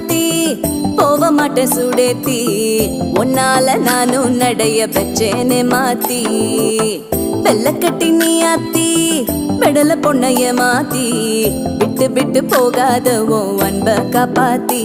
மாத்தி போக மாட்டேன் சுடேத்தி உன்னால நானும் நடைய பெச்சேனே மாத்தி வெள்ளக்கட்டி நீ ஆத்தி பெடல பொண்ணைய மாத்தி விட்டு விட்டு போகாத உன் அன்ப காப்பாத்தி